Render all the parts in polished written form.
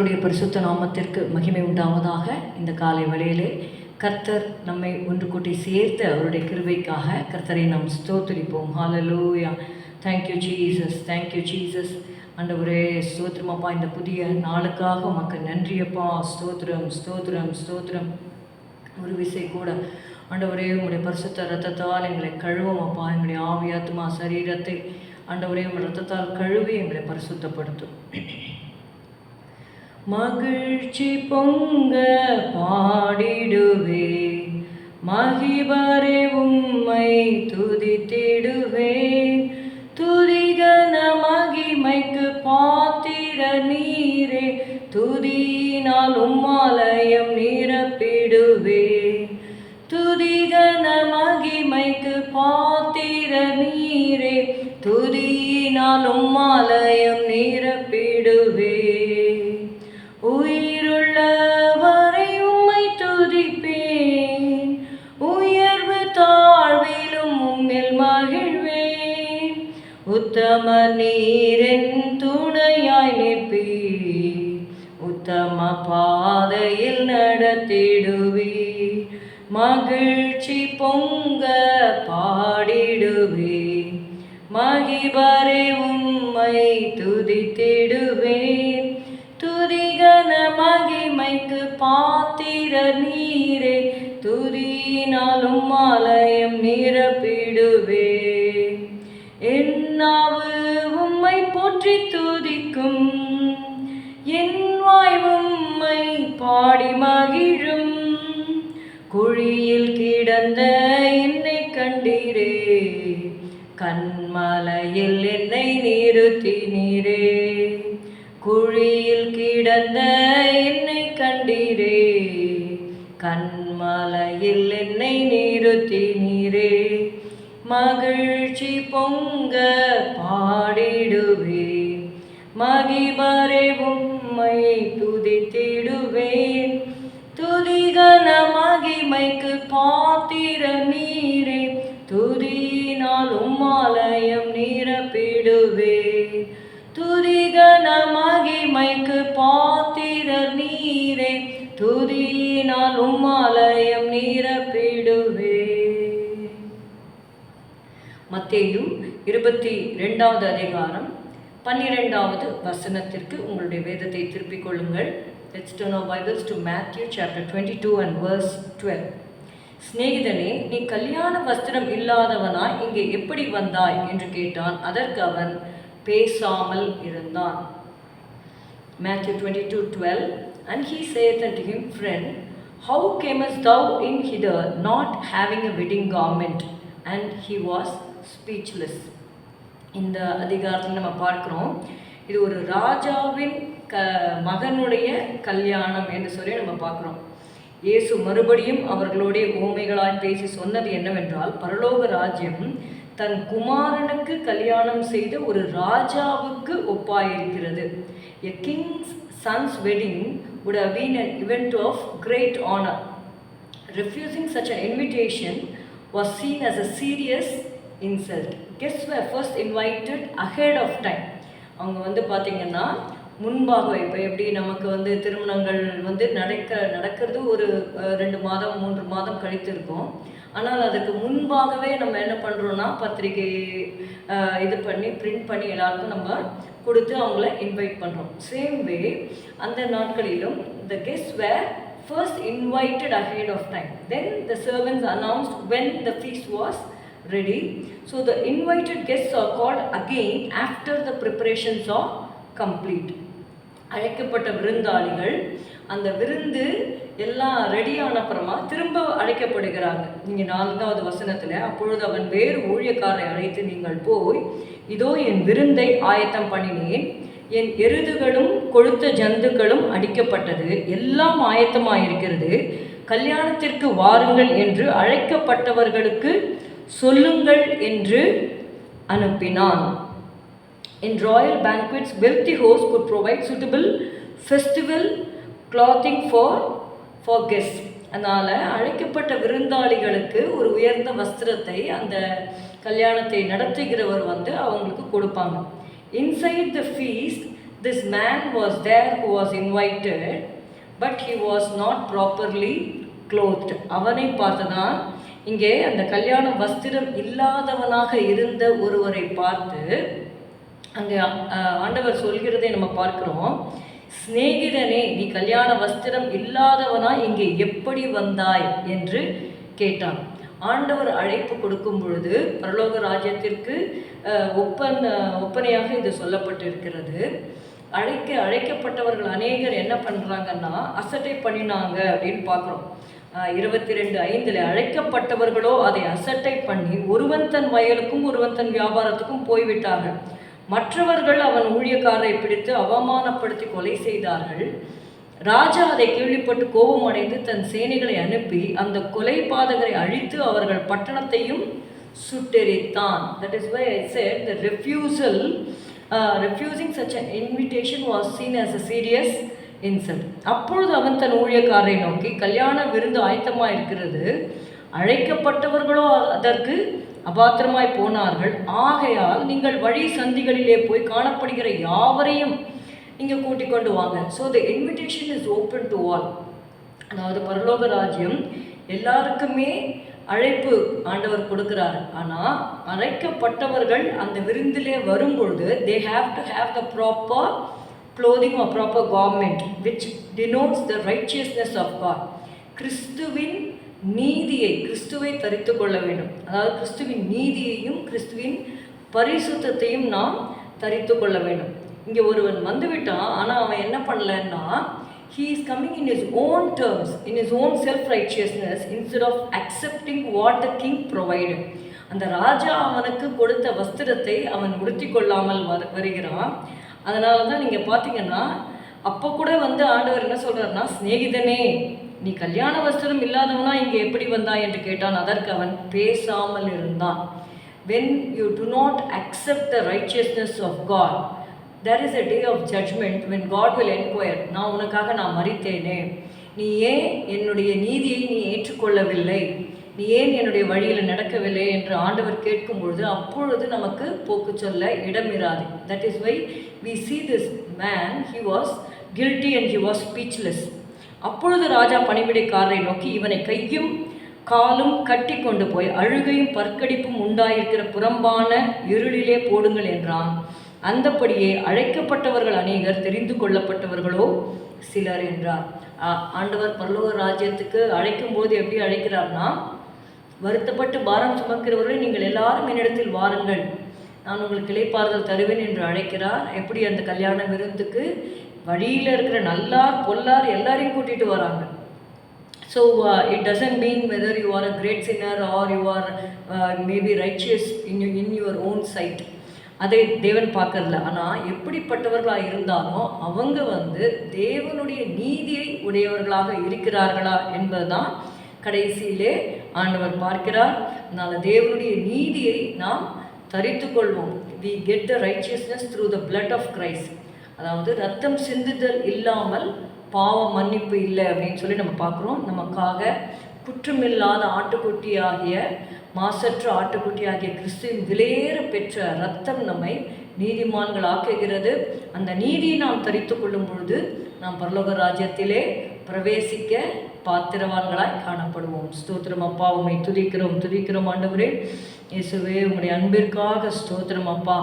கர்த்தருடைய பரிசுத்த நாமத்திற்கு மகிமை உண்டாவதாக. இந்த காலை வேளையிலே கர்த்தர் நம்மை ஒன்று கூட்டி சேர்த்து அவருடைய கிருபைக்காக கர்த்தரை நாம் ஸ்தோத்திரிப்போம். Hallelujah. Thank you Jesus, thank you Jesus. ஆண்டவரே ஸ்தோத்திரமப்பா, இந்த புதிய நாளுக்காக உமக்கு நன்றியப்பா. ஸ்தோத்திரம் ஸ்தோத்திரம் ஸ்தோத்திரம். ஒரு விசை கூட ஆண்டவரே உங்களுடைய பரிசுத்த ரத்தத்தால் எங்களை கழுவும் அப்பா. எங்களுடைய ஆவி ஆத்மா சரீரத்தை ஆண்டவரே உங்கள் ரத்தத்தால் கழுவி எங்களை பரிசுத்தப்படுத்தும். மகிழ்ச்சி பொங்க பாடிடுவே, மகிபரே உம்மை துதித்திடுவே. துதிகன மகிமைக்கு பாத்திர நீரே, துதியினால் உம்மாலயம் நிரப்பிடுவே. துதிகன மகிமைக்கு பாத்திர நீரே, துதியினால் உம்மாலயம் நிரப்பிடுவே. உயிருள்ளவரை உம்மை துதிப்பேன், உயர்வு தாழ்விலும் உம்மில் மகிழ்வேன். உத்தம நீரின் துணையாய் நிற்பீர், உத்தம பாதையில் நடத்திடுவே. மகிழ்ச்சி பொங்க பாடிடுவே, மகிபரே உம்மை துதித்திடுவேன். துதிகன மகிமைக்கு பாத்திர நீரே, துதியினால் உம்மாலயம் நிரப்பிடுவே. என்னாவு உம்மை போற்றி துதிக்கும், என் வாய் உம்மை பாடி மகிழும். குழியில் கிடந்த என்னை கண்டீரே, கண்மலையில் என்னை நிறுத்தினீரே. குழியில் கிடந்த என்னை கண்டீரே, கண்மலையில் என்னை நிறுத்தினீரே. மகிழ்ச்சி பொங்க பாடிடுவே, மகிபரே உம்மை துதித்திடுவேன். துதிகன மகிமைக்கு பாத்திர நீரே, துதியினால் உம்மாலயம் நிரப்பிடுவே. துதிகன மகிமைக்கு பாத்திர நீரே, துதியினால் உம்மாலயம் நிரப்பிடுவே. மத்தேயு 22வது அதிகாரம் 12வது வசனத்திற்கு உங்களுடைய வேதத்தை திருப்பிக் கொள்ளுங்கள். Let's turn our Bibles to Matthew chapter 22 and verse 12. சிநேகிதனே, நீ கல்யாண வஸ்திரம் இல்லாதவனாய் இங்கே எப்படி வந்தாய் என்று கேட்டான். அதற்கு அவன் பேசாமல் இருந்தான். Matthew 22:12. And he saith unto him, Friend, how camest thou in hither, not having a wedding garment? And he was speechless. இந்த அதிகாரத்தில் நம்ம பார்க்கிறோம், இது ஒரு ராஜாவின் மகனுடைய கல்யாணம் என்று சொல்லி நம்ம பார்க்குறோம். இயேசு மறுபடியும் அவர்களுடைய ஊமைகளாய் பேசி சொன்னது என்னவென்றால், பரலோக ராஜ்யம் தன் குமாரனுக்கு கல்யாணம் செய்த ஒரு ராஜாவுக்கு ஒப்பாயிருக்கிறது. A king's son's wedding would have been an event of great honor. Refusing such an invitation was seen as a serious insult. Guests were first invited ahead of time. அவங்க பார்த்தீங்கன்னா முன்பாக, இப்போ எப்படி நமக்கு திருமணங்கள் நடக்கிறது ஒரு 2 மாதம் 3 மாதம் கழித்து இருக்கும். ஆனால் அதுக்கு முன்பாகவே நம்ம என்ன பண்ணுறோன்னா, பத்திரிகை இது பண்ணி பிரிண்ட் பண்ணி எல்லாருக்கும் நம்ம கொடுத்து அவங்கள இன்வைட் பண்ணுறோம். சேம் வே அந்த நாட்களிலும் the guests were first invited ahead of time. Then the servants announced when the feast was ready. So the invited guests are called again after the preparations are complete. அழைக்கப்பட்ட விருந்தாளிகள் அந்த விருந்து எல்லாம் ரெடியான அப்புறமா திரும்ப அழைக்கப்படுகிறாங்க. நீங்கள் 4வது வசனத்தில், அப்பொழுது அவன் வேறு ஊழியக்காரரை அழைத்து, நீங்கள் போய், இதோ என் விருந்தை ஆயத்தம் பண்ணினேன், என் எருதுகளும் கொழுத்த ஜந்துக்களும் அடிக்கப்பட்டது, எல்லாம் ஆயத்தமாயிருக்கிறது, கல்யாணத்திற்கு வாருங்கள் என்று அழைக்கப்பட்டவர்களுக்கு சொல்லுங்கள் என்று அனுப்பினான். In royal banquets, wealthy hosts could provide suitable festival clothing for guests. அதனால் அழைக்கப்பட்ட விருந்தாளிகளுக்கு ஒரு உயர்ந்த வஸ்திரத்தை அந்த கல்யாணத்தை நடத்துகிறவர் அவங்களுக்கு கொடுப்பாங்க. Inside the feast, this man was there who was invited, but he was not properly clothed. அவனை பார்த்துதான் இங்கே அந்த கல்யாண வஸ்திரம் இல்லாதவனாக இருந்த ஒருவரை பார்த்து அங்கே ஆண்டவர் சொல்கிறதை நம்ம பார்க்கிறோம். சிநேகிதனே, நீ கல்யாண வஸ்திரம் இல்லாதவனா இங்கே எப்படி வந்தாய் என்று கேட்டான். ஆண்டவர் அழைப்பு கொடுக்கும் பொழுது பரலோக ராஜ்யத்திற்கு ஒப்பனையாக இது சொல்லப்பட்டிருக்கிறது. அழைக்கப்பட்டவர்கள் அநேகர் என்ன பண்ணுறாங்கன்னா அசட்டை பண்ணினாங்க அப்படின்னு பார்க்குறோம். 22:5 அழைக்கப்பட்டவர்களோ அதை அசட்டை பண்ணி ஒருவன் தன் வயலுக்கும் ஒருவன் தன் வியாபாரத்துக்கும் போய்விட்டார்கள். மற்றவர்கள் அவன் ஊழியக்காரரை பிடித்து அவமானப்படுத்தி கொலை செய்தார்கள். ராஜா அதை கேள்விப்பட்டு கோபம் அடைந்து தன் சேனைகளை அனுப்பி அந்த கொலை பாதகரை அழித்து அவர்கள் பட்டணத்தையும் சுட்டெரித்தான். That is why I said the refusing such an invitation was seen as a serious insult. அப்பொழுது அவன் தன் ஊழியக்காரரை நோக்கி, கல்யாண விருந்து ஆயத்தமாக இருக்கிறது, அழைக்கப்பட்டவர்களோ அதற்கு அபாத்திரமாய் போனார்கள். ஆகையால் நீங்கள் வழி சந்திகளிலே போய் காணப்படுகிற யாவரையும் நீங்கள் கூட்டிக் கொண்டு வாங்க. So the invitation is open to all. அதாவது பரலோக ராஜ்யம் எல்லாருக்குமே அழைப்பு ஆண்டவர் கொடுக்கிறார். ஆனால் அழைக்கப்பட்டவர்கள் அந்த விருந்திலே வரும்பொழுது they have to have the proper clothing or proper garment which denotes the righteousness of God. கிறிஸ்துவின் நீதியை, கிறிஸ்துவை தரித்து கொள்ள வேண்டும். அதாவது கிறிஸ்துவின் நீதியையும் கிறிஸ்துவின் பரிசுத்தத்தையும் நாம் தரித்து கொள்ள வேண்டும். இங்கே ஒருவன் வந்துவிட்டான், ஆனால் அவன் என்ன பண்ணலன்னா he is coming in his own terms, in his own self-righteousness instead of accepting what the king provided. அந்த ராஜா அவனுக்கு கொடுத்த வஸ்திரத்தை அவன் உடுத்தி கொள்ளாமல் வருகிறான். அதனால தான் நீங்கள் பார்த்தீங்கன்னா அப்போ கூட ஆண்டவர் என்ன சொல்கிறாருன்னா, சிநேகிதனே, நீ கல்யாண வஸ்திரம் இல்லாதவனா இங்கே எப்படி வந்தாய் என்று கேட்டான். அதற்கு அவன் பேசாமல் இருந்தான். when you do not accept the righteousness of God, there is a day of judgment when God will inquire. நான் உனக்காக நான் மரித்தேனே, நீ ஏன் என்னுடைய நீதியை நீ ஏற்றுக்கொள்ளவில்லை, நீ ஏன் என்னுடைய வழியில் நடக்கவில்லை என்று ஆண்டவர் கேட்கும் பொழுது அப்பொழுது நமக்கு போக்கு சொல்ல இடமிராது. That is why we see this man, he was guilty and he was speechless. அப்பொழுது ராஜா பணிவிடைக்காரரை நோக்கி, இவனை கையும் காலும் கட்டி கொண்டு போய் அழுகையும் பற்கடிப்பும் உண்டாயிருக்கிற புறம்பான இருளிலே போடுங்கள் என்றான். அந்தப்படியே அழைக்கப்பட்டவர்கள் அநேகர், தெரிந்து கொள்ளப்பட்டவர்களோ சிலர் என்றார். ஆண்டவர் பரலோக ராஜ்யத்துக்கு அழைக்கும் போது எப்படி அழைக்கிறார்னா, வருத்தப்பட்டு பாரம் சுமக்கிறவர்களை நீங்கள் எல்லாரும் என்னிடத்தில் வாருங்கள், நான் உங்களுக்கு இளைப்பாறுதல் தருவேன் என்று அழைக்கிறார். எப்படி அந்த கல்யாண விருந்துக்கு வழியில் இருக்கிற நல்லார் பொல்லார் எல்லாரையும் கூட்டிகிட்டு வராங்க. So it doesn't mean whether you are a great sinner or you are maybe righteous in your own sight. அதை தேவன் பார்க்கறதில்ல. ஆனால் எப்படிப்பட்டவர்களாக இருந்தாலும் அவங்க தேவனுடைய நீதியை உடையவர்களாக இருக்கிறார்களா என்பதுதான் கடைசியிலே ஆண்டவர் பார்க்கிறார். அதனால் தேவனுடைய நீதியை நாம் தரித்து கொள்வோம். we get the righteousness through the blood of Christ. அதாவது ரத்தம் சிந்துதல் இல்லாமல் பாவ மன்னிப்பு இல்லை அப்படின்னு சொல்லி நம்ம பார்க்குறோம். நமக்காக குற்றமில்லாத ஆட்டுக்குட்டியாகிய மாசற்ற ஆட்டுக்குட்டியாகிய கிறிஸ்துவின் விலையேற பெற்ற ரத்தம் நம்மை நீதிமான்கள் ஆக்குகிறது. அந்த நீதியை நாம் தரித்து கொள்ளும் பொழுது நாம் பரலோக ராஜ்யத்திலே பிரவேசிக்க பாத்திரவான்களாய் காணப்படுவோம். ஸ்தோத்திரம் அப்பா, உம்மை துதிக்கிறோம் ஆண்டவரே. இயேசுவே, உங்களுடைய அன்பிற்காக ஸ்தோத்திரம் அப்பா.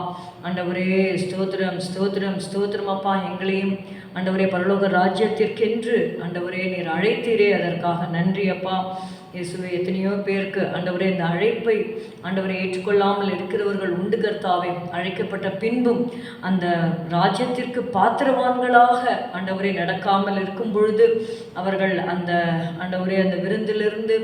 ஆண்டவரே ஸ்தோத்திரம் அப்பா. எங்களையும் ஆண்டவரே பரலோக ராஜ்யத்திற்கென்று ஆண்டவரே நீர் அழைத்தீரே, அதற்காக நன்றி அப்பா. இயேசுவே, எத்தனையோ பேருக்கு ஆண்டவரே இந்த அழைப்பை ஆண்டவரை ஏற்றுக்கொள்ளாமல் இருக்கிறவர்கள் உண்டு கர்த்தாவே. அழைக்கப்பட்ட பின்பும் அந்த ராஜ்யத்திற்கு பாத்திரவான்களாக ஆண்டவரை நடக்காமல் இருக்கும் பொழுது அவர்கள் அந்த ஆண்டவரே அந்த விருந்திலிருந்து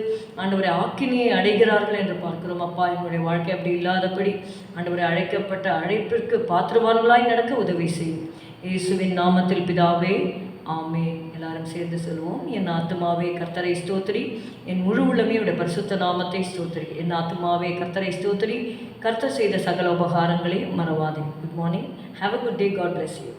ஆண்டவரை ஆக்கினியை அடைகிறார்கள் என்று பார்க்கிறோம் அப்பா. எங்களுடைய வாழ்க்கை அப்படி இல்லாதபடி ஆண்டவரை அழைக்கப்பட்ட அழைப்பிற்கு பாத்திரவான்களாய் நடக்க உதவி செய்யும். இயேசுவின் நாமத்தில் பிதாவே, ஆமென். எல்லாரும் சேர்ந்து சொல்லுவோம். என் ஆத்துமாவே கர்த்தரை ஸ்தோத்திரி, என் முழு உள்ளமே உடைய பரிசுத்த நாமத்தை ஸ்தோத்திரி. என் ஆத்துமாவே கர்த்தரை ஸ்தோத்திரி, கர்த்தர் செய்த சகல உபகாரங்களை மறவாதே. Good morning. Have a good day. God bless you.